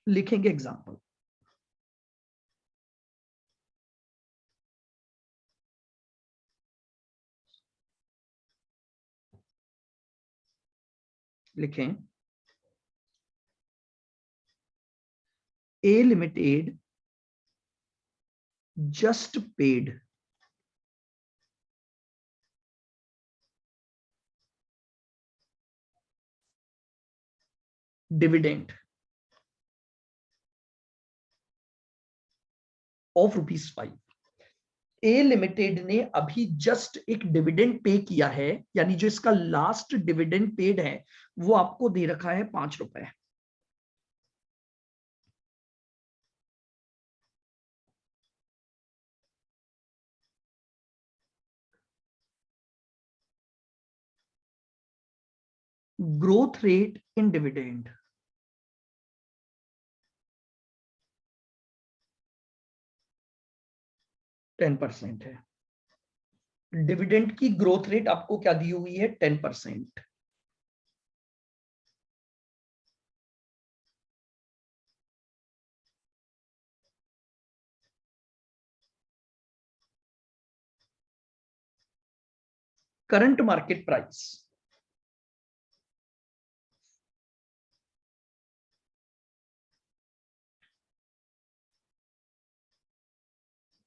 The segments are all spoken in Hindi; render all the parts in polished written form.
लिखेंगे एग्जाम्पल। लिखें A limited just paid dividend of ₹5। A limited ने अभी जस्ट एक डिविडेंड पे किया है, यानी जो इसका लास्ट डिविडेंड पेड है वो आपको दे रखा है ₹5। ग्रोथ रेट इन डिविडेंड 10% है। डिविडेंड की ग्रोथ रेट आपको क्या दी हुई है? 10%। करंट मार्केट प्राइस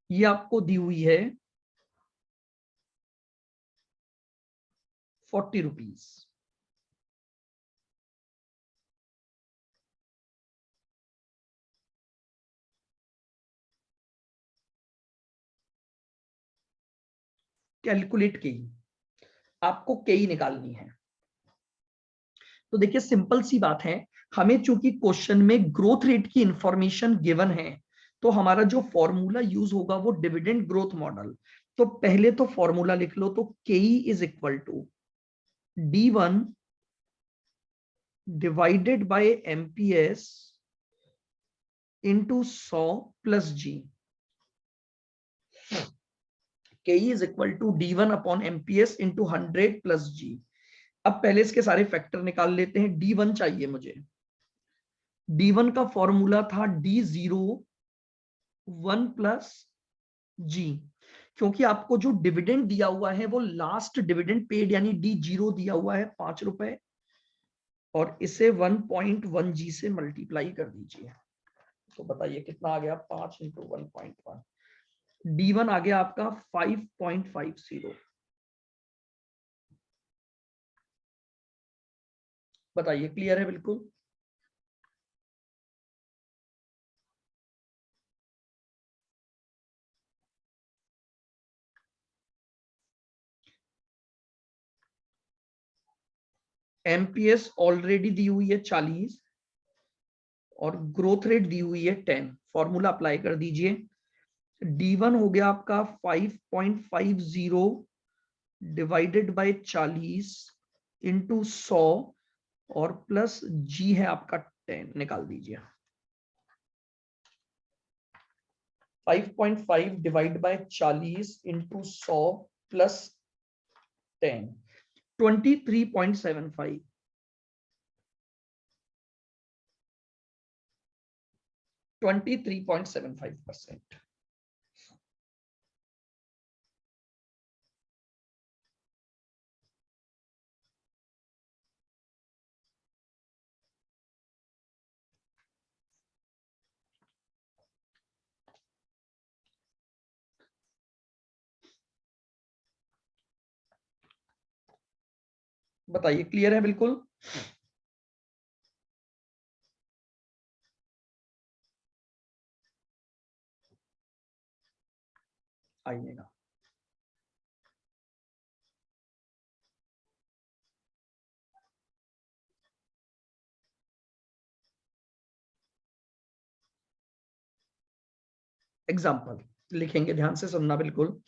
ये आपको दी हुई है ₹40। कैलकुलेट की आपको के निकालनी है। तो देखिए सिंपल सी बात है, हमें चूंकि क्वेश्चन में ग्रोथ रेट की इंफॉर्मेशन गिवन है, तो हमारा जो फॉर्मूला यूज होगा वो डिविडेंड ग्रोथ मॉडल। तो पहले तो फॉर्मूला लिख लो, तो K is equal to D1 divided by MPS into 100 plus G. K is equal to D1 upon MPS into 100 plus G. अब पहले इसके सारे फैक्टर निकाल लेते हैं। D1 चाहिए मुझे। D1 का फॉर्मूला था D0 1 प्लस जी। क्योंकि आपको जो डिविडेंड दिया हुआ है वो लास्ट डिविडेंड पेड यानी D0 दिया हुआ है ₹5, और इसे 1.1 जी से मल्टीप्लाई कर दीजिए। तो बताइए कितना आ गया? 5 इंटू 1.1। D1 आ गया आपका 5.50। बताइए क्लियर है बिल्कुल? एमपीएस ऑलरेडी दी हुई है 40 और ग्रोथ रेट दी हुई है 10। फॉर्मूला अप्लाई कर दीजिए। D1 हो गया आपका 5.50 डिवाइडेड बाय 40 इंटू 100 और प्लस जी है आपका 10। निकाल दीजिए। 5.5 डिवाइड बाय 40 इंटू 100 प्लस 10, 23.75। 23.75%। बताइए क्लियर है बिल्कुल? आइएगा। एग्जाम्पल लिखेंगे, ध्यान से सुनना बिल्कुल।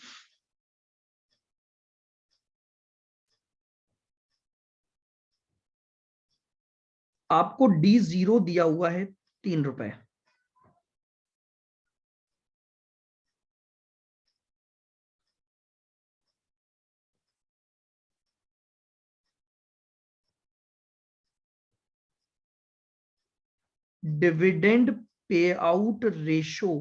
आपको D0 दिया हुआ है ₹3। डिविडेंड पे आउट रेशो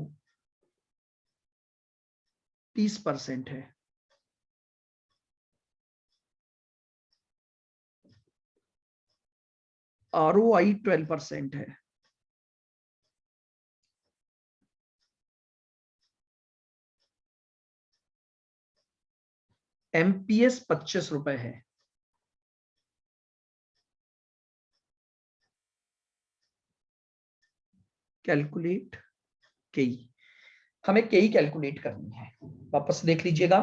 30% है, ROI 12% है, MPS 25 रुपए है। कैलकुलेट केई, हमें केई कैलकुलेट करनी है। वापस देख लीजिएगा,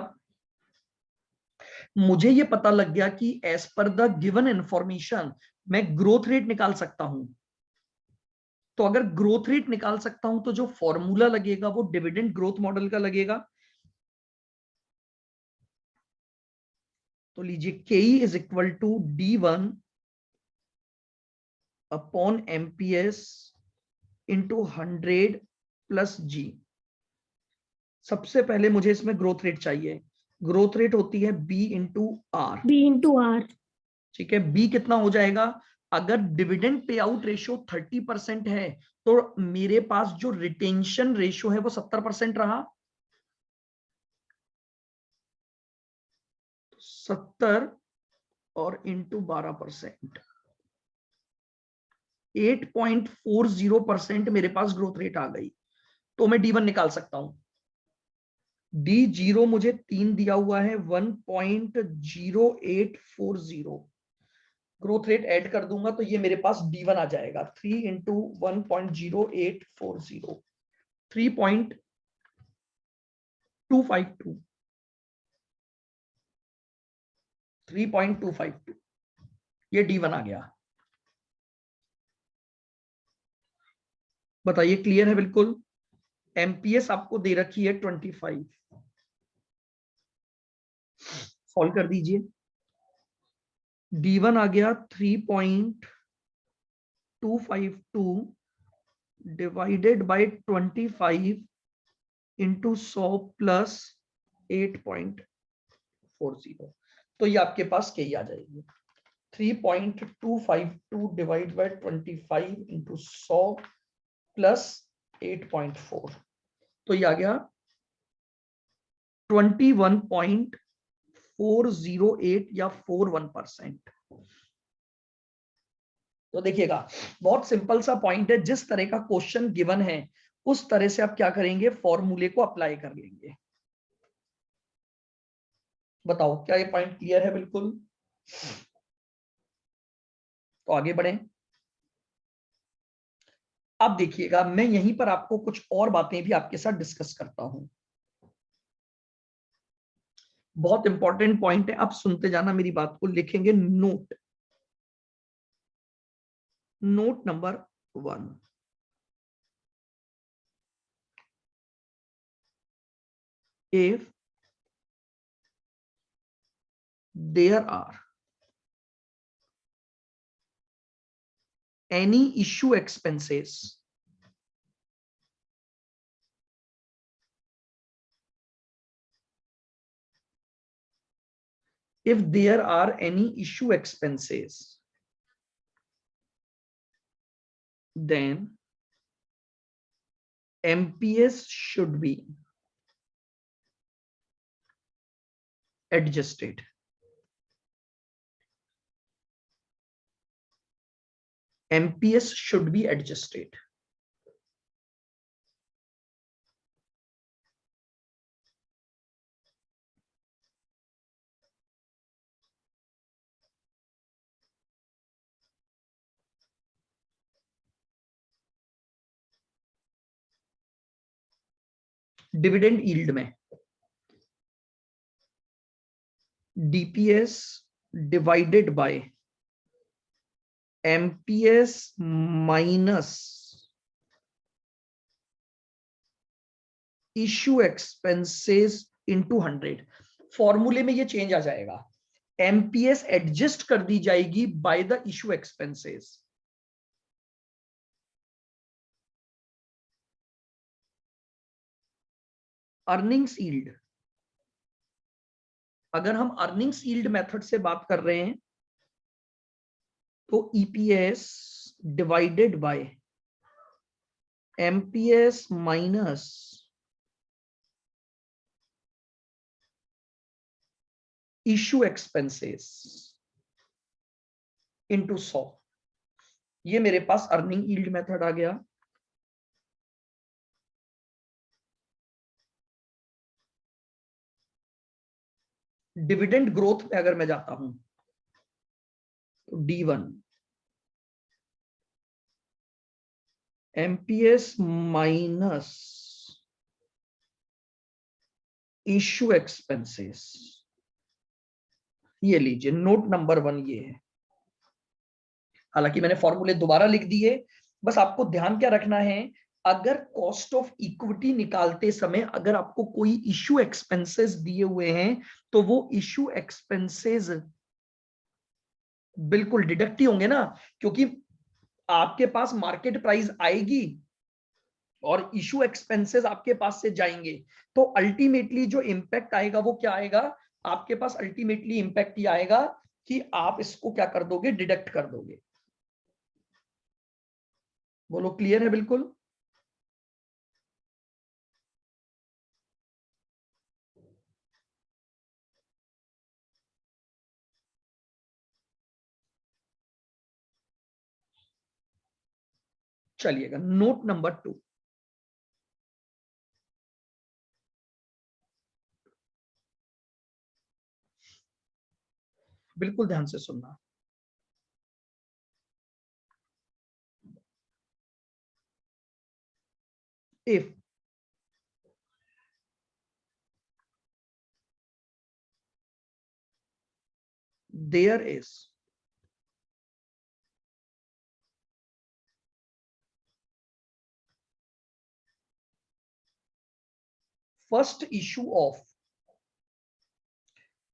मुझे ये पता लग गया कि as per the given information मैं ग्रोथ रेट निकाल सकता हूं। तो अगर ग्रोथ रेट निकाल सकता हूं तो जो फॉर्मूला लगेगा वो डिविडेंड ग्रोथ मॉडल का लगेगा। तो लीजिए K is equal to D1 upon MPS into 100 plus G। सबसे पहले मुझे इसमें ग्रोथ रेट चाहिए। ग्रोथ रेट होती है B इंटू आर। ठीक है, B कितना हो जाएगा? अगर डिविडेंड पे आउट रेशियो 30% है तो मेरे पास जो रिटेंशन रेशियो है वो 70% रहा। 70 और इंटू 12%, 8.40% मेरे पास ग्रोथ रेट आ गई। तो मैं D1 निकाल सकता हूं। D0 मुझे 3 दिया हुआ है, 1.0840। ग्रोथ रेट ऐड कर दूंगा तो ये मेरे पास D1 आ जाएगा। 3 इंटू 1.0840, 3.252, 3.252, ये D1 आ गया। बताइए, क्लियर है बिल्कुल? MPS आपको दे रखी है 25, सॉल्व कर दीजिए। D1 आ गया 3.252 डिवाइडेड बाय 25 इंटू 100 प्लस 8.40। तो ये आपके पास क्या आ जाएगी? 3.252 डिवाइड बाय 25 इंटू 100 प्लस 8.4, तो ये आ गया 21.408 या 41%। तो देखिएगा, बहुत सिंपल सा पॉइंट है। जिस तरह का क्वेश्चन गिवन है उस तरह से आप क्या करेंगे, फॉर्मूले को अप्लाई कर लेंगे। बताओ, क्या ये पॉइंट क्लियर है बिल्कुल? तो आगे बढ़ें। अब देखिएगा, मैं यहीं पर आपको कुछ और बातें भी आपके साथ डिस्कस करता हूं। बहुत इंपॉर्टेंट पॉइंट है, आप सुनते जाना, मेरी बात को लिखेंगे। Note, note number 1, if there are any issue expenses if there are any issue expenses, then MPS should be adjusted. MPS should be adjusted. Dividend yield में DPS divided by MPS minus issue expenses into 100। फॉर्मूले में ये चेंज आ जाएगा। MPS एडजस्ट कर दी जाएगी by the issue expenses. Earnings yield, अगर हम अर्निंग्स यील्ड मेथड से बात कर रहे हैं तो EPS divided by MPS minus issue expenses into 100, ये मेरे पास अर्निंग यील्ड मेथड आ गया। डिविडेंड ग्रोथ पे अगर मैं जाता हूं तो D1 MPS minus issue expenses, ये लीजिए नोट नंबर 1 ये है। हालांकि मैंने फॉर्मूले दोबारा लिख दिए, बस आपको ध्यान क्या रखना है, अगर कॉस्ट ऑफ इक्विटी निकालते समय अगर आपको कोई इशू एक्सपेंसेस दिए हुए हैं तो वो इशू एक्सपेंसेस बिल्कुल डिडक्ट ही होंगे ना, क्योंकि आपके पास मार्केट प्राइस आएगी और इशू एक्सपेंसेस आपके पास से जाएंगे, तो अल्टीमेटली जो इंपैक्ट आएगा वो क्या आएगा, आपके पास अल्टीमेटली इंपैक्ट ये आएगा कि आप इसको क्या कर दोगे, डिडक्ट कर दोगे। बोलो क्लियर है बिल्कुल। चलिएगा नोट नंबर 2, बिल्कुल ध्यान से सुनना। If there is first issue of,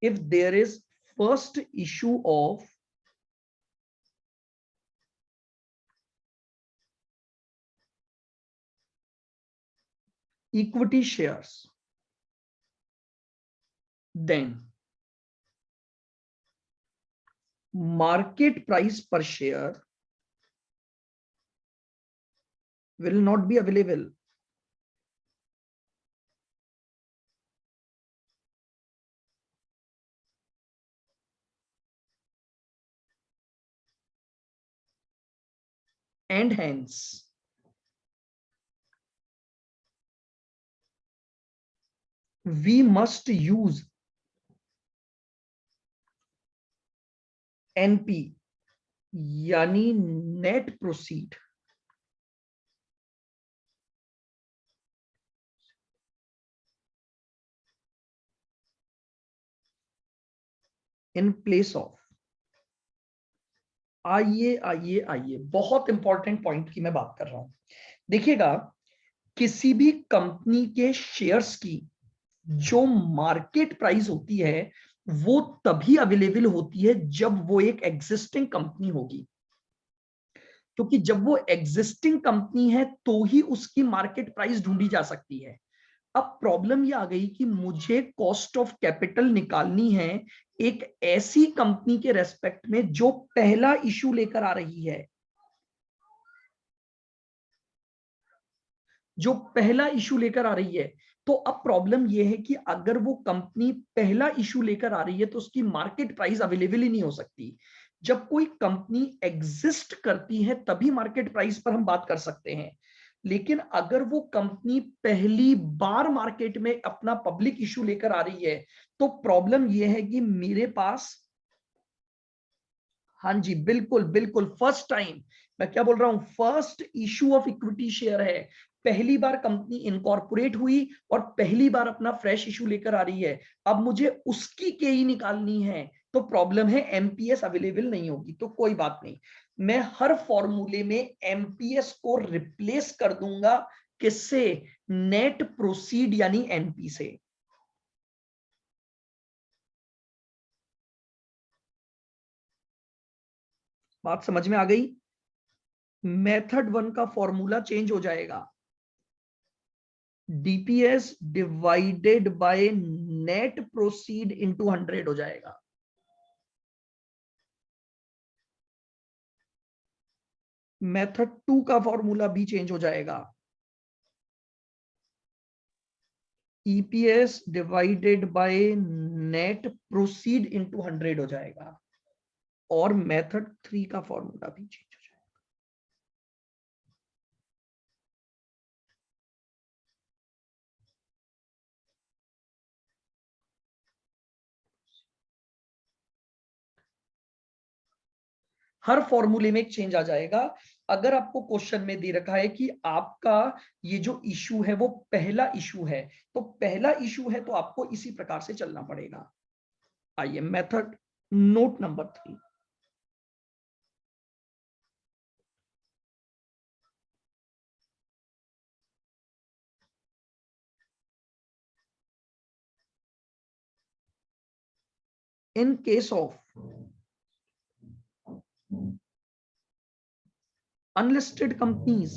if there is first issue of equity shares, then market price per share will not be available. And hence we must use NP यानी net proceed in place of. आइए आइए आइए, बहुत इंपॉर्टेंट पॉइंट की मैं बात कर रहा हूं। देखिएगा, किसी भी कंपनी के शेयर्स की जो मार्केट प्राइस होती है वो तभी अवेलेबल होती है जब वो एक एग्जिस्टिंग कंपनी होगी, क्योंकि जब वो एग्जिस्टिंग कंपनी है तो ही उसकी मार्केट प्राइस ढूंढी जा सकती है। अब प्रॉब्लम ये आ गई कि मुझे कॉस्ट ऑफ कैपिटल निकालनी है एक ऐसी कंपनी के रेस्पेक्ट में जो पहला इशू लेकर आ रही है, जो पहला इशू लेकर आ रही है। तो अब प्रॉब्लम यह है कि अगर वो कंपनी पहला इशू लेकर आ रही है तो उसकी मार्केट प्राइस अवेलेबल ही नहीं हो सकती। जब कोई कंपनी एग्जिस्ट करती है तभी मार्केट प्राइस पर हम बात कर सकते हैं, लेकिन अगर वो कंपनी पहली बार मार्केट में अपना पब्लिक इशू लेकर आ रही है तो प्रॉब्लम यह है कि मेरे पास, हाँ जी बिल्कुल बिल्कुल, फर्स्ट टाइम, मैं क्या बोल रहा हूं, first issue of equity share है, पहली बार कंपनी इनकॉर्पोरेट हुई और पहली बार अपना फ्रेश इशू लेकर आ रही है। अब मुझे उसकी केई निकालनी है तो प्रॉब्लम है एमपीएस अवेलेबल नहीं होगी। तो कोई बात नहीं, मैं हर फॉर्मूले में एमपीएस को रिप्लेस कर दूंगा, किससे, नेट प्रोसीड यानी एनपी से। बात समझ में आ गई। मेथड 1 का फॉर्मूला चेंज हो जाएगा, DPS divided by net proceed into 100 हो जाएगा। मेथड 2 का फॉर्मूला भी चेंज हो जाएगा, EPS divided by net proceed into 100 हो जाएगा, और मेथड 3 का फॉर्मूला भी चेंज हो जाएगा। हर फॉर्मूले में एक चेंज आ जाएगा। अगर आपको क्वेश्चन में दे रखा है कि आपका ये जो इशू है वो पहला इशू है, तो पहला इशू है तो आपको इसी प्रकार से चलना पड़ेगा। आइए method note number 3। In case of unlisted companies,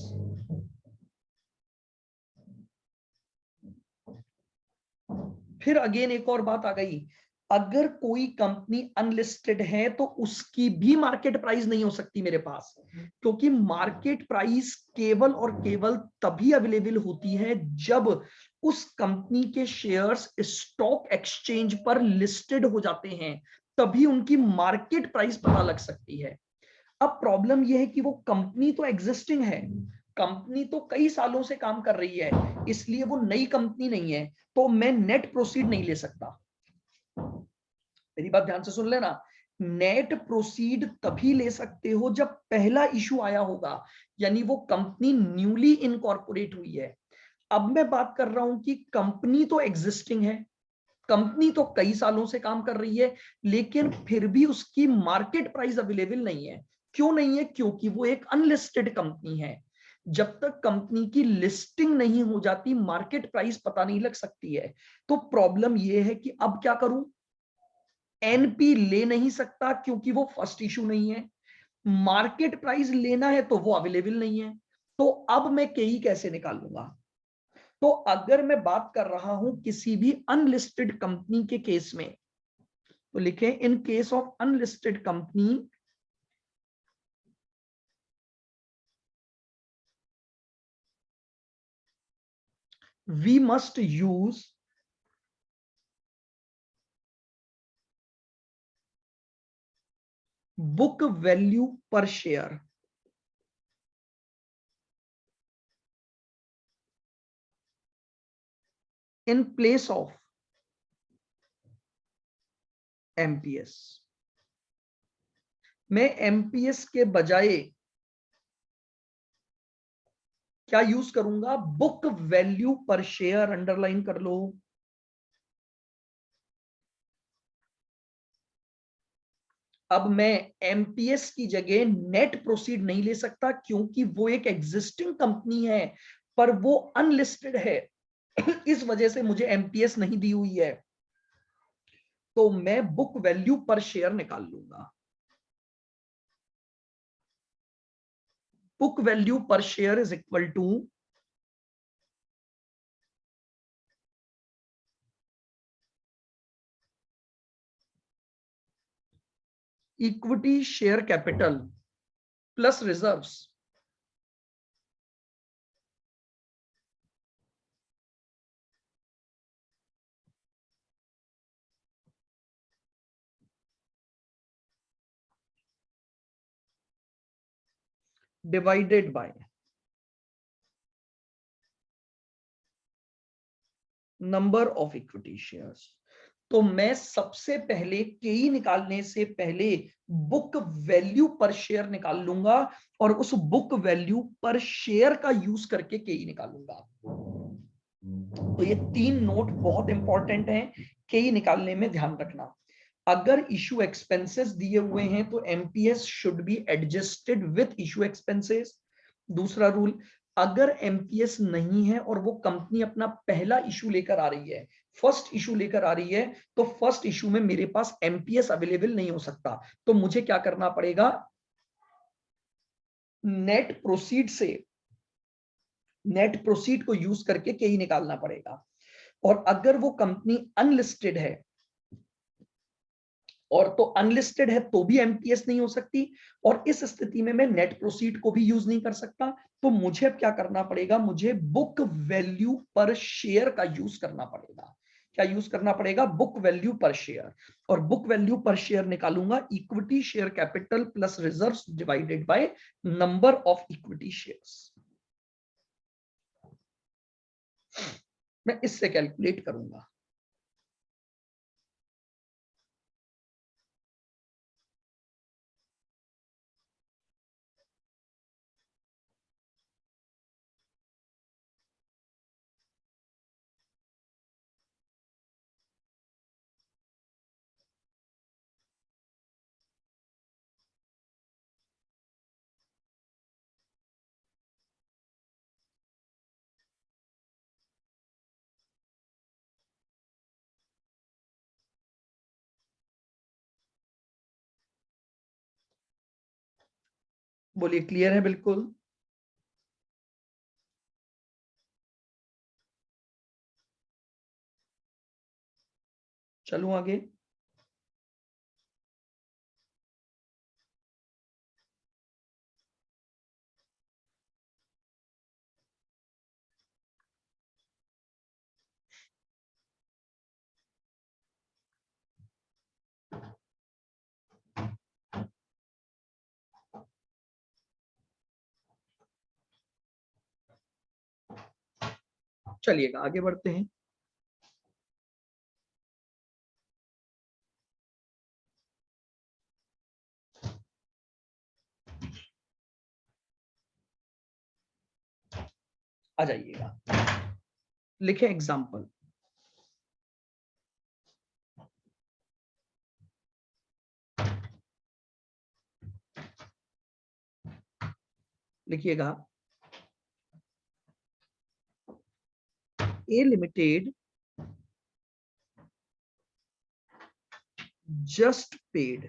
फिर अगेन एक और बात आ गई, अगर कोई कंपनी अनलिस्टेड है तो उसकी भी मार्केट प्राइस नहीं हो सकती मेरे पास, क्योंकि मार्केट प्राइस केवल और केवल तभी अवेलेबल होती है जब उस कंपनी के शेयर्स स्टॉक एक्सचेंज पर लिस्टेड हो जाते हैं, तभी उनकी मार्केट प्राइस पता लग सकती है। अब प्रॉब्लम यह है कि वो कंपनी तो एग्जिस्टिंग है, कंपनी तो कई सालों से काम कर रही है, इसलिए वो नई कंपनी नहीं है, तो मैं नेट प्रोसीड नहीं ले सकता। मेरी बात ध्यान से सुन लेना, नेट प्रोसीड तभी ले सकते हो जब पहला इशू आया होगा, यानी वो कंपनी न्यूली इनकॉर्पोरेट हुई है। अब मैं बात कर रहा हूं कि कंपनी तो एग्जिस्टिंग है, कंपनी तो कई सालों से काम कर रही है, लेकिन फिर भी उसकी मार्केट प्राइस अवेलेबल नहीं है। क्यों नहीं है? क्योंकि वो एक अनलिस्टेड कंपनी है। जब तक कंपनी की लिस्टिंग नहीं हो जाती, मार्केट प्राइस पता नहीं लग सकती है। तो प्रॉब्लम यह है कि अब क्या करूं, एनपी ले नहीं सकता क्योंकि वो फर्स्ट इशू नहीं है, मार्केट प्राइस लेना है तो वो अवेलेबल नहीं है, तो अब मैं केई कैसे निकालूंगा? तो अगर मैं बात कर रहा हूं किसी भी अनलिस्टेड कंपनी के केस में, तो लिखें in case of unlisted company we must use book value per share in place of MPS. मैं एमपीएस के बजाय क्या यूज करूंगा? Book value per share, underline कर लो। अब मैं एमपीएस की जगह नेट प्रोसीड नहीं ले सकता क्योंकि वो एक एग्जिस्टिंग कंपनी है, पर वो अनलिस्टेड है, इस वजह से मुझे एमपीएस नहीं दी हुई है, तो मैं बुक वैल्यू पर शेयर निकाल लूंगा। Book value per share is equal to equity share capital plus reserves divided by number of equity shares. तो मैं सबसे पहले केई निकालने से पहले बुक वैल्यू पर शेयर निकाल लूंगा, और उस बुक वैल्यू पर शेयर का यूज करके केई निकालूंगा। तो ये 3 नोट बहुत इंपॉर्टेंट हैं, केई निकालने में ध्यान रखना। अगर इशू एक्सपेंसेस दिए हुए हैं तो MPS should be adjusted with issue expenses. दूसरा रूल, अगर एमपीएस नहीं है और वो कंपनी अपना पहला इशू लेकर आ रही है, फर्स्ट इशू लेकर आ रही है, तो फर्स्ट इशू में मेरे पास एमपीएस अवेलेबल नहीं हो सकता, तो मुझे क्या करना पड़ेगा? नेट प्रोसीड से, नेट प्रोसीड को यूज करके केई निकालना पड़ेगा। और अगर वो कंपनी अनलिस्टेड है और तो अनलिस्टेड है तो भी एमपीएस नहीं हो सकती, और इस स्थिति में मैं नेट प्रोसीड को भी यूज नहीं कर सकता। तो मुझे अब क्या करना पड़ेगा, मुझे बुक वैल्यू पर शेयर का यूज करना पड़ेगा। क्या यूज करना पड़ेगा, बुक वैल्यू पर शेयर। और बुक वैल्यू पर शेयर निकालूंगा equity share capital plus reserves divided by number of equity shares. मैं इससे कैलकुलेट करूंगा। बोलिए, क्लियर है बिल्कुल? चलूं आगे? चलिएगा आगे बढ़ते हैं। आ जाइएगा, लिखें एग्जाम्पल। लिखिएगा, ए limited just paid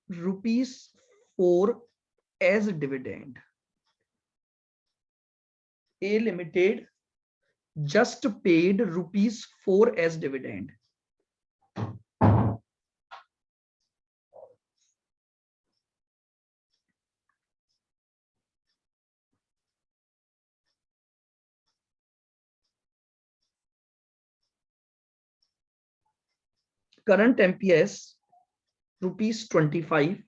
₹4 as dividend. A Limited just paid ₹4 as dividend. Current MPS ₹25.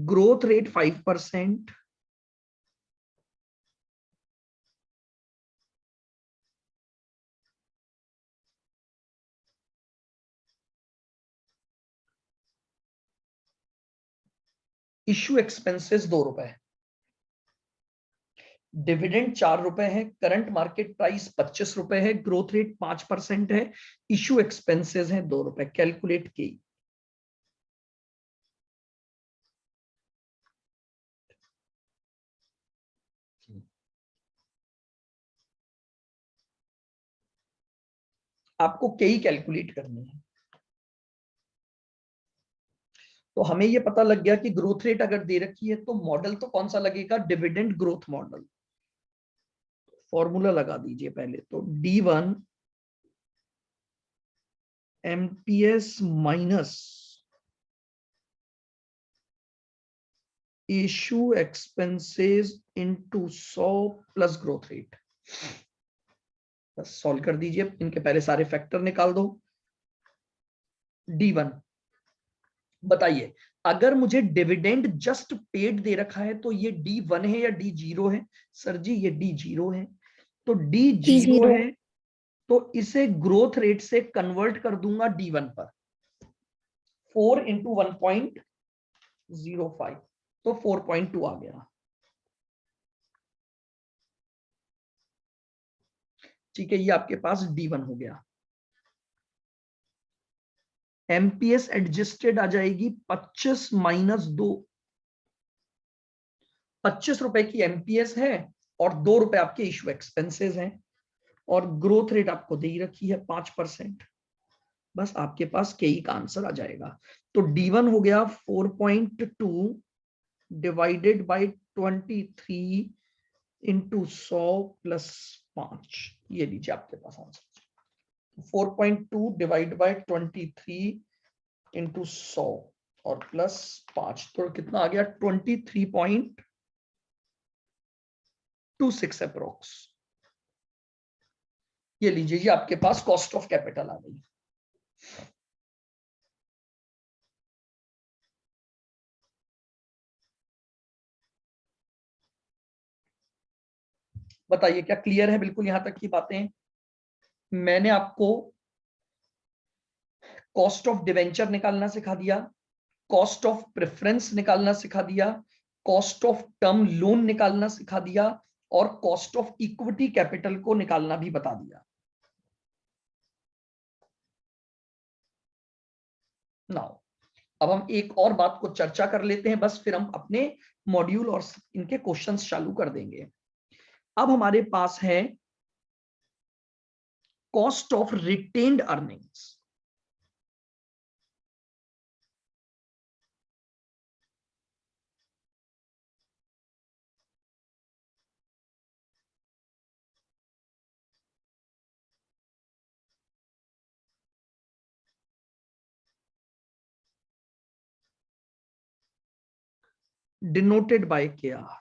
Growth rate 5%. Issue expenses ₹2। Dividend ₹4 है। करंट मार्केट प्राइस ₹25 है। ग्रोथ रेट 5% है। इश्यू एक्सपेंसेस है ₹2। कैलकुलेट की। आपको केई कैलकुलेट करनी है। तो हमें ये पता लग गया कि ग्रोथ रेट अगर दे रखी है तो मॉडल तो कौन सा लगेगा, डिविडेंड ग्रोथ मॉडल। फॉर्मूला लगा दीजिए पहले तो, D1 MPS minus issue expenses into 100 plus growth rate. बस सॉल्व कर दीजिए, इनके पहले सारे फैक्टर निकाल दो। D1 बताइए, अगर मुझे डिविडेंड जस्ट पेड दे रखा है तो ये D1 है या D0 है? सर जी ये D0 है। तो D0 है तो इसे ग्रोथ रेट से कन्वर्ट कर दूंगा D1 पर। 4 इंटू 1.05 तो 4.2 आ गया। ठीक है, ये आपके पास D1 हो गया। एमपीएस एडजस्टेड आ जाएगी 25 माइनस 2। ₹25 की एमपीएस है और ₹2 आपके इशू एक्सपेंसेस हैं, और ग्रोथ रेट आपको दे रखी है 5%। बस आपके पास केई का आंसर आ जाएगा। तो D1 हो गया 4.2 डिवाइडेड बाय 23 इंटू 100 प्लस 5, ये लीजिए आपके पास आंसर। 4.2 डिवाइड बाय 23 इंटू 100 और प्लस 5, तो कितना आ गया? 23.26 अप्रोक्स। ये लीजिए, ये आपके पास कॉस्ट ऑफ कैपिटल आ गई। बताइए क्या क्लियर है बिल्कुल यहां तक की बातें? मैंने आपको कॉस्ट ऑफ डिवेंचर निकालना सिखा दिया, कॉस्ट ऑफ प्रेफरेंस निकालना सिखा दिया, कॉस्ट ऑफ टर्म लोन निकालना सिखा दिया, और कॉस्ट ऑफ इक्विटी कैपिटल को निकालना भी बता दिया। नाउ अब हम एक और बात को चर्चा कर लेते हैं, बस फिर हम अपने मॉड्यूल और इनके क्वेश्चंस चालू कर देंगे। अब हमारे पास है cost of retained earnings. denoted by KR.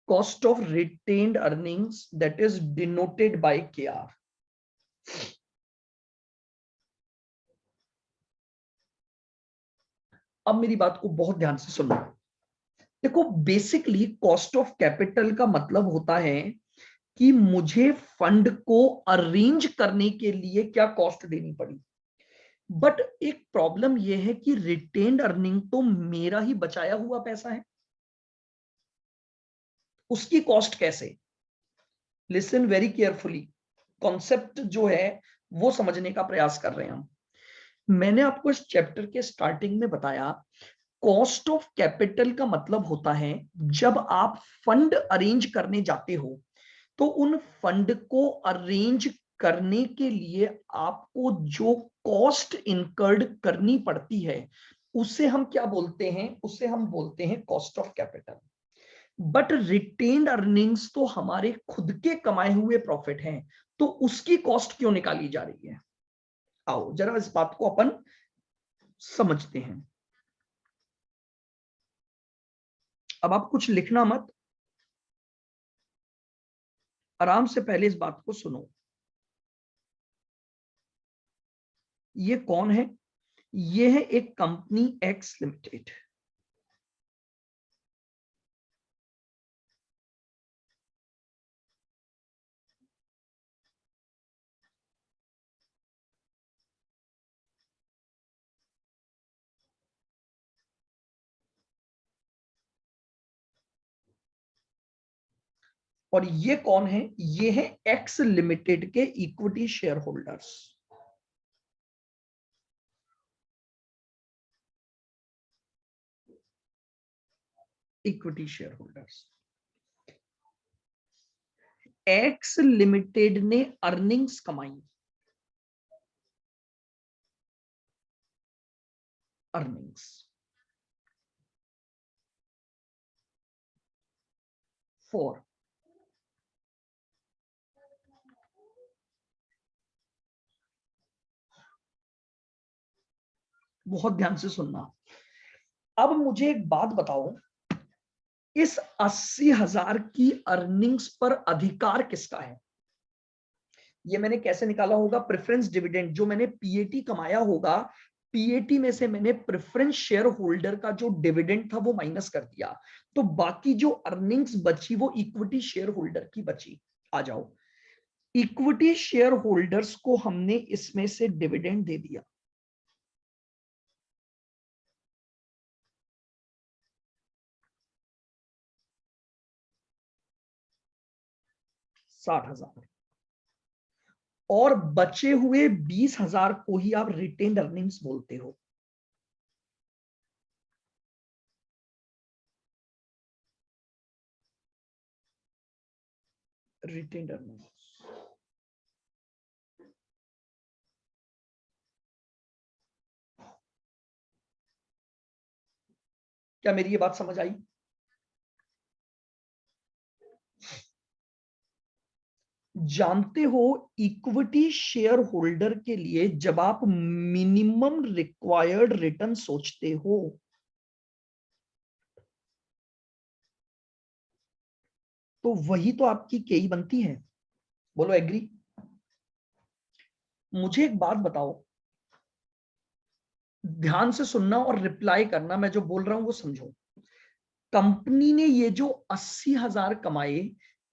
Cost of retained earnings that is denoted by KR. अब मेरी बात को बहुत ध्यान से सुनना। देखो, बेसिकली कॉस्ट ऑफ कैपिटल का मतलब होता है कि मुझे फंड को अरेंज करने के लिए क्या कॉस्ट देनी पड़ी। बट एक प्रॉब्लम यह है कि रिटेन्ड अर्निंग तो मेरा ही बचाया हुआ पैसा है, उसकी कॉस्ट कैसे? लिसन वेरी केयरफुली, कॉन्सेप्ट जो है वो समझने का प्रयास कर रहे हैं हम। मैंने आपको इस चैप्टर के स्टार्टिंग में बताया, कॉस्ट ऑफ कैपिटल का मतलब होता है जब आप फंड अरेंज करने जाते हो तो उन फंड को अरेंज करने के लिए आपको जो कॉस्ट इनकर्ड करनी पड़ती है उसे हम क्या बोलते हैं? उसे हम बोलते हैं cost of capital. But retained earnings तो हमारे खुद के कमाए हुए प्रॉफिट हैं, तो उसकी कॉस्ट क्यों निकाली जा रही है? आओ जरा इस बात को अपन समझते हैं। अब आप कुछ लिखना मत, आराम से पहले इस बात को सुनो। ये कौन है? ये है एक कंपनी एक्स लिमिटेड। और ये कौन है? ये है एक्स लिमिटेड के equity share holders. Equity share holders. X limited ने अर्निंग्स कमाई, अर्निंग्स फॉर बहुत ध्यान से सुनना। अब मुझे एक बात बताओ, इस 80,000 की अर्निंग्स पर अधिकार किसका है? ये मैंने कैसे निकाला होगा? प्रेफरेंस डिविडेंड जो मैंने पीएटी कमाया होगा, पीएटी में से मैंने प्रेफरेंस शेयर होल्डर का जो डिविडेंड था वो माइनस कर दिया, तो बाकी जो अर्निंग्स बची वो इक्विटी शेयर होल्डर की बची। आ जाओ, इक्विटी शेयर होल्डर्स को हमने इसमें से डिविडेंड दे दिया, $60,000, और बचे हुए 20,000 को ही आप रिटेन्ड अर्निंग्स बोलते हो। रिटेन्ड अर्निंग्स क्या मेरी ये बात समझ आई? जानते हो इक्विटी शेयर होल्डर के लिए जब आप मिनिमम रिक्वायर्ड रिटर्न सोचते हो तो वही तो आपकी केई बनती है। बोलो एग्री? मुझे एक बात बताओ, ध्यान से सुनना और रिप्लाई करना, मैं जो बोल रहा हूं वो समझो। कंपनी ने ये जो 80,000 कमाए,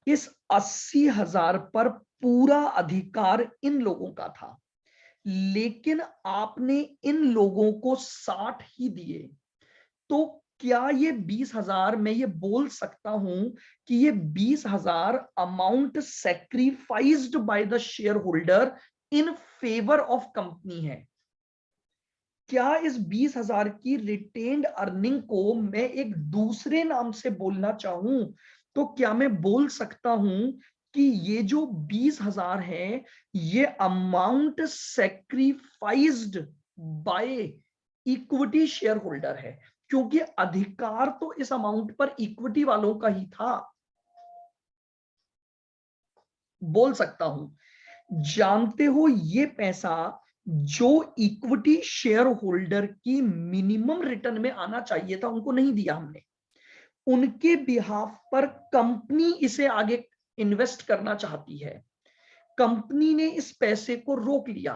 इस 80,000 पर पूरा अधिकार इन लोगों का था, लेकिन आपने इन लोगों को 60 ही दिए। तो क्या ये 20,000, मैं ये बोल सकता हूं कि ये 20,000 amount sacrificed by the share holder in favour of company है? क्या इस 20,000 की रिटेन्ड अर्निंग को मैं एक दूसरे नाम से बोलना चाहूं तो क्या मैं बोल सकता हूं कि ये जो 20,000 है ये amount sacrificed by equity share holder है, क्योंकि अधिकार तो इस अमाउंट पर इक्विटी वालों का ही था। बोल सकता हूं, जानते हो ये पैसा जो इक्विटी शेयर होल्डर की मिनिमम रिटर्न में आना चाहिए था उनको नहीं दिया हमने, उनके बिहाफ पर कंपनी इसे आगे इन्वेस्ट करना चाहती है, कंपनी ने इस पैसे को रोक लिया।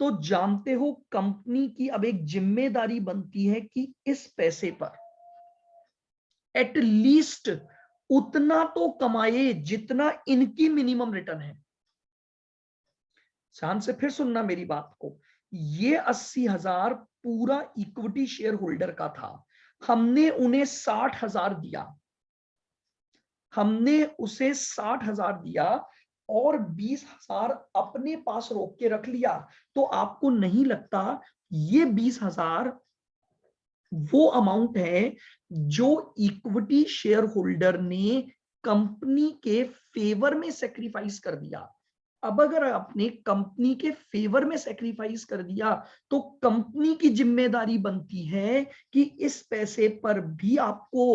तो जानते हो कंपनी की अब एक जिम्मेदारी बनती है कि इस पैसे पर एटलीस्ट उतना तो कमाए जितना इनकी मिनिमम रिटर्न है। ध्यान से फिर सुनना मेरी बात को, ये 80,000 पूरा इक्विटी शेयर होल्डर का था, हमने उन्हें 60,000 दिया, हमने उसे 60,000 दिया और 20,000 अपने पास रोक के रख लिया। तो आपको नहीं लगता ये 20,000 वो अमाउंट है जो इक्विटी शेयर होल्डर ने कंपनी के फेवर में सेक्रीफाइस कर दिया? अब अगर आपने कंपनी के फेवर में सेक्रीफाइस कर दिया तो कंपनी की जिम्मेदारी बनती है कि इस पैसे पर भी आपको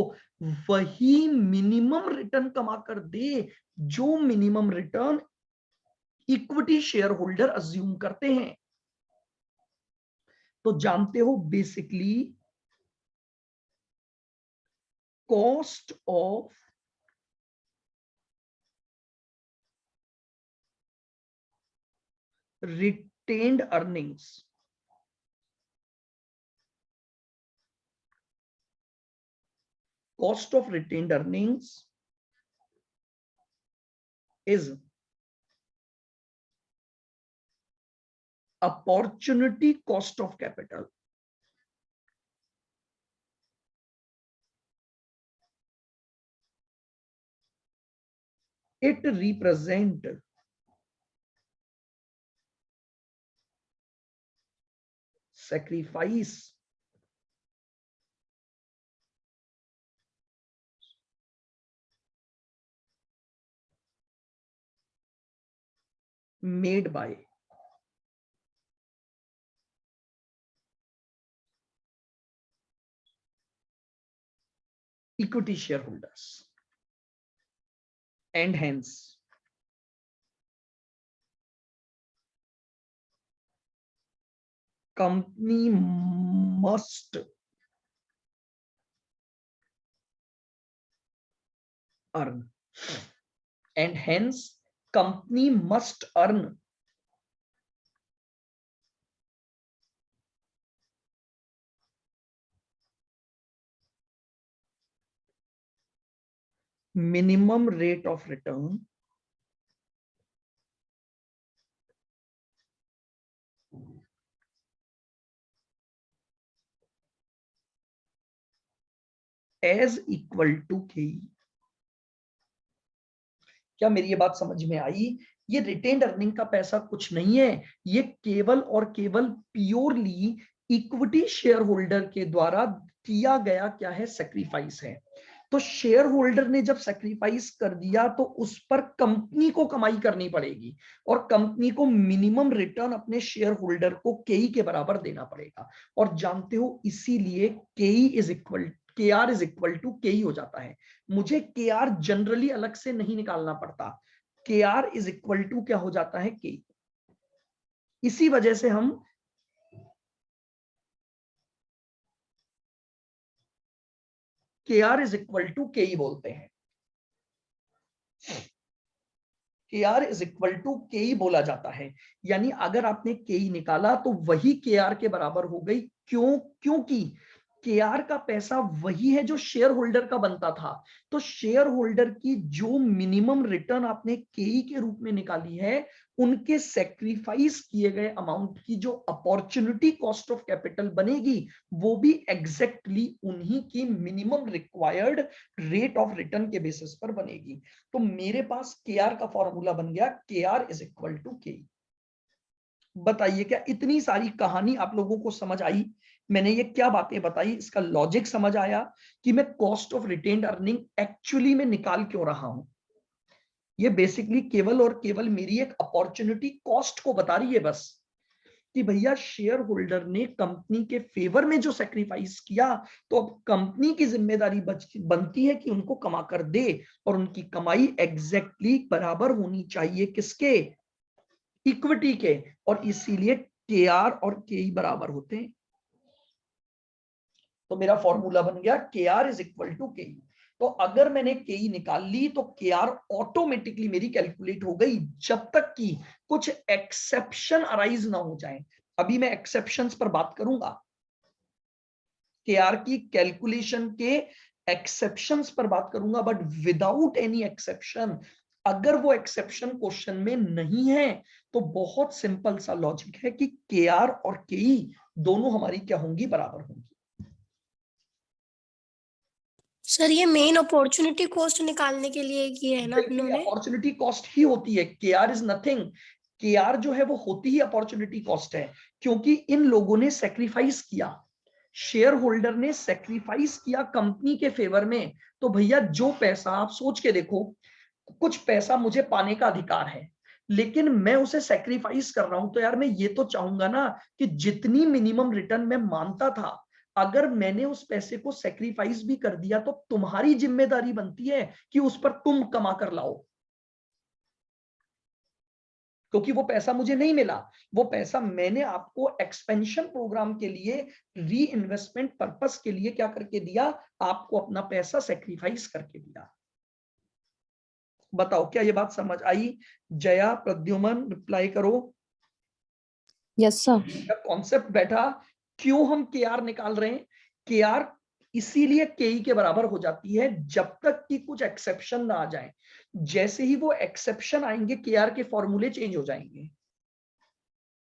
वही मिनिमम रिटर्न कमा कर दे जो minimum return equity share holder assume करते हैं। तो जानते हो basically cost of retained earnings cost of retained earnings is opportunity cost of capital. It represent sacrifice made by equity shareholders, and hence company must earn, and hence company must earn minimum rate of return as equal to KE। क्या मेरी ये बात समझ में आई? ये रिटेन्ड अर्निंग का पैसा कुछ नहीं है, ये केवल और केवल प्योरली इक्विटी शेयर होल्डर के द्वारा किया गया क्या है, सेक्रीफाइस है। तो शेयर होल्डर ने जब सेक्रीफाइस कर दिया तो उस पर कंपनी को कमाई करनी पड़ेगी और कंपनी को मिनिमम रिटर्न अपने शेयर होल्डर को केई के बराबर देना पड़ेगा। और जानते हो इसीलिए केई इज इक्वल के आर इज इक्वल टू के हो जाता है। मुझे के आर जनरली अलग से नहीं निकालना पड़ता, के आर इज इक्वल टू क्या हो जाता है के। इसी वजह से हम के आर इज इक्वल टू के बोलते हैं, के आर इज इक्वल टू के बोला जाता है। यानी अगर आपने के निकाला तो वही के आर के बराबर हो गई। क्यों? क्योंकि के आर का पैसा वही है जो शेयर होल्डर का बनता था। तो शेयर होल्डर की जो मिनिमम रिटर्न आपने के रूप में निकाली है, उनके सेक्रीफाइस किए गए अमाउंट की जो अपॉर्चुनिटी कॉस्ट ऑफ कैपिटल बनेगी, वो भी एग्जैक्टली उन्हीं की minimum required rate of return के बेसिस पर बनेगी। तो मेरे पास के आर का फॉर्मूला बन गया, के आर इज इक्वल टू के। बताइए क्या इतनी सारी कहानी आप लोगों को समझ आई? मैंने ये क्या बातें बताई, इसका लॉजिक समझ आया कि मैं cost of retained earning actually में निकाल क्यों रहा हूं? ये बेसिकली केवल और केवल मेरी एक अपॉर्चुनिटी कॉस्ट को बता रही है बस, कि भैया शेयर होल्डर ने कंपनी के फेवर में जो सेक्रीफाइस किया, तो अब कंपनी की जिम्मेदारी बनती है कि उनको कमा कर दे, और उनकी कमाई एग्जैक्टली बराबर होनी चाहिए किसके? इक्विटी के। और इसीलिए के आर और के बराबर होते हैं। तो मेरा फॉर्मूला बन गया के आर इज इक्वल टू के। तो अगर मैंने के निकाल ली तो के आर ऑटोमेटिकली मेरी कैलकुलेट हो गई, जब तक कि कुछ एक्सेप्शन अराइज ना हो जाए। अभी मैं एक्सेप्शंस पर बात करूंगा, के आर की कैलकुलेशन के एक्सेप्शंस पर बात करूंगा, बट विदाउट एनी एक्सेप्शन। अगर वो एक्सेप्शन क्वेश्चन में नहीं है तो बहुत सिंपल सा लॉजिक है कि के आर और के दोनों हमारी क्या होंगी? बराबर होंगी। सर ये मेन अपॉर्चुनिटी कॉस्ट निकालने के लिए किया है ना अपनों अपॉर्चुनिटी कॉस्ट ही होती है, के आर इज नथिंग। के आर जो है वो होती ही अपॉर्चुनिटी कॉस्ट है, क्योंकि इन लोगों ने सेक्रीफाइस किया, शेयर होल्डर ने सेक्रीफाइस किया कंपनी के फेवर में। तो भैया जो पैसा, आप सोच के देखो, कुछ पैसा मुझे पाने का अधिकार है, लेकिन मैं उसे सेक्रीफाइस कर रहा हूं, तो यार मैं ये तो चाहूंगा ना कि जितनी मिनिमम रिटर्न मैं मानता था, अगर मैंने उस पैसे को सेक्रीफाइस भी कर दिया तो तुम्हारी जिम्मेदारी बनती है कि उस पर तुम कमा कर लाओ, क्योंकि वो पैसा मुझे नहीं मिला। वो पैसा मैंने आपको एक्सपेंशन प्रोग्राम के लिए, री इन्वेस्टमेंट पर्पस के लिए क्या करके दिया? आपको अपना पैसा सेक्रीफाइस करके दिया। बताओ क्या ये बात समझ आई? जया, प्रद्युमन, रिप्लाई करो। Yes sir. कॉन्सेप्ट बैठा? क्यों हम के आर निकाल रहे हैं? के आर इसीलिए के के बराबर हो जाती है जब तक कि कुछ एक्सेप्शन ना आ जाए। जैसे ही वो एक्सेप्शन आएंगे, के आर के फॉर्मूले चेंज हो जाएंगे।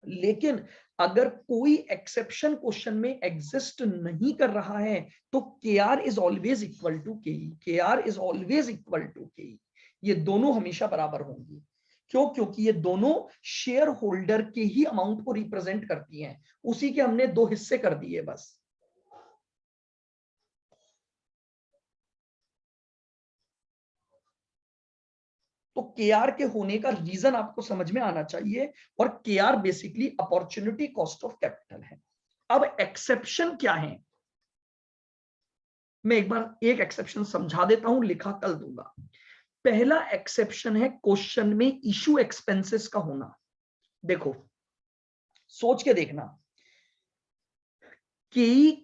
लेकिन अगर कोई एक्सेप्शन क्वेश्चन में एग्जिस्ट नहीं कर रहा है तो K R is always equal to K R is always equal to K. ये दोनों हमेशा बराबर होंगी। क्यों? क्योंकि ये दोनों शेयर होल्डर के ही अमाउंट को रिप्रेजेंट करती हैं। उसी के हमने दो हिस्से कर दिए बस। तो के आर के होने का रीजन आपको समझ में आना चाहिए, और K R basically opportunity cost of capital है। अब एक्सेप्शन क्या है? मैं एक बार एक एक्सेप्शन समझा देता हूं, लिखा कल दूंगा। पहला एक्सेप्शन है क्वेश्चन में इशू एक्सपेंसेस का होना। देखो, सोच के देखना, कि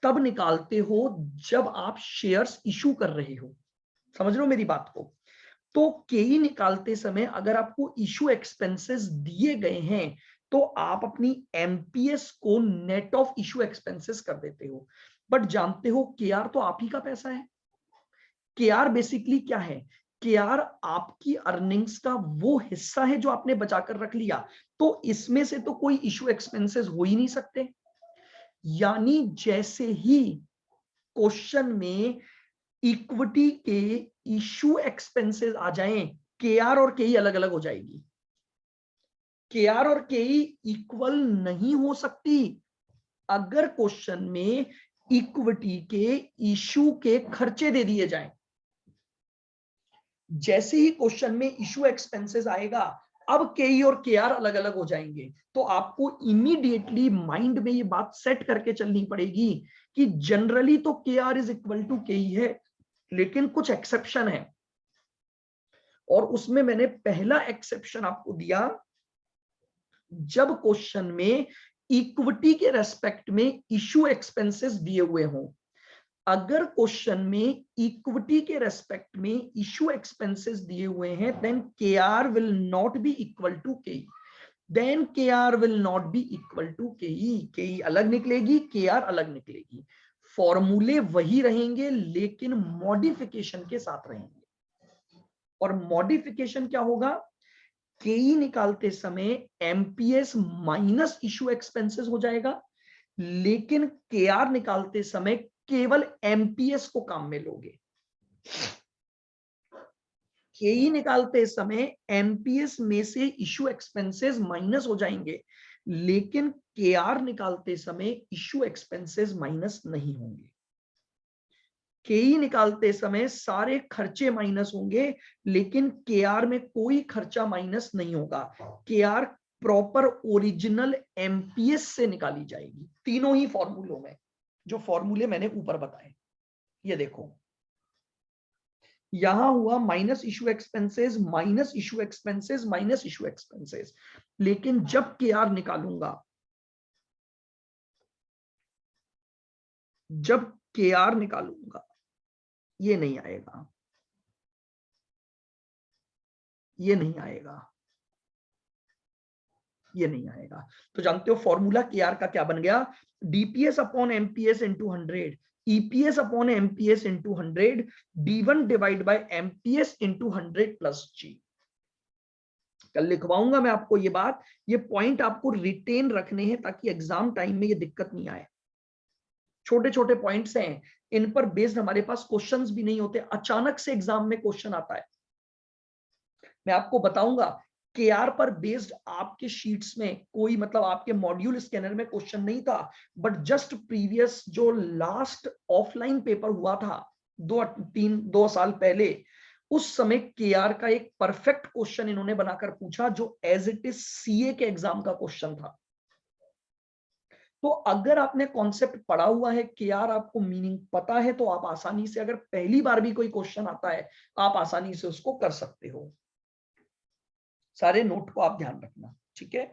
तब निकालते हो जब आप शेयर्स इशू कर रहे हो। समझ रहे हो मेरी बात को? तो के निकालते समय अगर आपको इशू एक्सपेंसेस दिए गए हैं तो आप अपनी एमपीएस को नेट ऑफ इशू एक्सपेंसेस कर देते हो। बट जानते हो के आर तो आप ही का पैसा है। के आर बेसिकली क्या है? के आर आपकी अर्निंग्स का वो हिस्सा है जो आपने बचाकर रख लिया। तो इसमें से तो कोई इशू एक्सपेंसेस हो ही नहीं सकते। यानी जैसे ही क्वेश्चन में इक्विटी के इशू एक्सपेंसेस आ जाएं, के आर और के अलग अलग हो जाएगी। के आर और के इक्वल नहीं हो सकती अगर क्वेश्चन में इक्विटी के इशू के खर्चे दे दिए जाएं। जैसे ही क्वेश्चन में इशू एक्सपेंसेस आएगा, अब के और के आर अलग अलग हो जाएंगे, तो आपको इमीडिएटली माइंड में ये बात सेट करके चलनी पड़ेगी कि जनरली तो K R is equal to के ही है, लेकिन कुछ एक्सेप्शन है। और उसमें मैंने पहला एक्सेप्शन आपको दिया, जब क्वेश्चन में इक्विटी के रेस्पेक्ट में इशू एक्सपेंसेस दिए हुए हों। अगर क्वेश्चन में इक्विटी के रेस्पेक्ट में इशू एक्सपेंसेस दिए हुए हैं, then K R will not be equal to K, then K R will not be equal to K E अलग निकलेगी, के आर अलग निकलेगी। फॉर्मूले वही रहेंगे लेकिन मॉडिफिकेशन के साथ रहेंगे। और मॉडिफिकेशन क्या होगा, के ई निकालते समय एमपीएस माइनस इशू एक्सपेंसेस हो जाएगा, लेकिन के आर निकालते समय केवल एमपीएस को काम में लोगे। के ई निकालते समय एमपीएस में से इशू एक्सपेंसेस माइनस हो जाएंगे, लेकिन के आर निकालते समय इशू एक्सपेंसेस माइनस नहीं होंगे। के ई निकालते समय सारे खर्चे माइनस होंगे, लेकिन के आर में कोई खर्चा माइनस नहीं होगा। के आर प्रॉपर ओरिजिनल एमपीएस से निकाली जाएगी, तीनों ही फॉर्मूलों में, जो फॉर्मूले मैंने ऊपर बताए। ये देखो, यहां हुआ minus issue expenses, minus issue expenses, minus issue expenses, लेकिन जब के आर निकालूंगा, जब के आर निकालूंगा, ये नहीं आएगा, ये नहीं आएगा, ये नहीं आएगा। तो जानते हो फॉर्मूला के आर का क्या बन गया, DPS upon MPS into 100, EPS upon MPS into 100, D1 divide by MPS into 100 plus G. कल लिखवाऊंगा मैं आपको ये बात, ये पॉइंट आपको रिटेन रखने हैं ताकि एग्जाम टाइम में ये दिक्कत नहीं आए। छोटे छोटे पॉइंट्स हैं, इन पर बेस्ड हमारे पास क्वेश्चंस भी नहीं होते, अचानक से एग्जाम में क्वेश्चन आता है। मैं आपको बताऊंगा के आर पर बेस्ड आपके शीट्स में कोई मतलब आपके मॉड्यूल स्कैनर में क्वेश्चन नहीं था, बट जस्ट प्रीवियस जो लास्ट ऑफलाइन पेपर हुआ था 2 साल पहले, उस समय के आर का एक परफेक्ट क्वेश्चन इन्होंने बनाकर पूछा जो एज इट इज सीए के एग्जाम का क्वेश्चन था। तो अगर आपने कॉन्सेप्ट पढ़ा हुआ है, के आर आपको मीनिंग पता है, तो आप आसानी से, अगर पहली बार भी कोई क्वेश्चन आता है, आप आसानी से उसको कर सकते हो। सारे नोट को आप ध्यान रखना, ठीक है।